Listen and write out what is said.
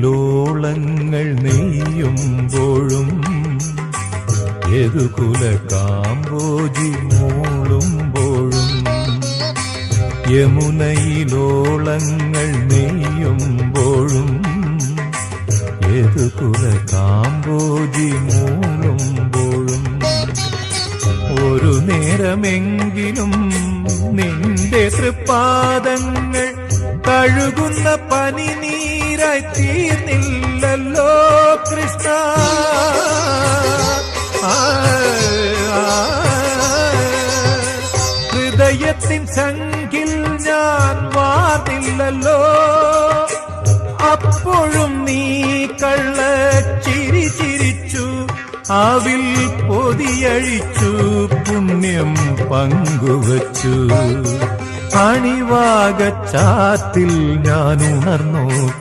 യമുനയിലോളങ്ങൾ നെയ്യുമ്പോഴും യദുകുല കാമ്പോജി മൂളുമ്പോഴും യമുനയിലോളങ്ങൾ നെയ്യുമ്പോഴും യദുകുല കാമ്പോജി മൂളുമ്പോഴും ഒരു നേരമെങ്കിലും നിന്റെ തൃപ്പാദങ്ങൾ കഴുകുന്ന പനിനീരായി തീർന്നില്ലല്ലോ കൃഷ്ണ. ഹൃദയത്തിൻ സംഖിൽ ഞാൻ വാർന്നില്ലല്ലോ, അപ്പോഴും നീ കള്ളച്ചിരി ചിരിച്ചു, അവിൽ പൊതിയഴിച്ചു, പുണ്യം പങ്കുവച്ചു. അണിവാകച്ചാത്തിൽ ഞാൻ ഉണർന്നു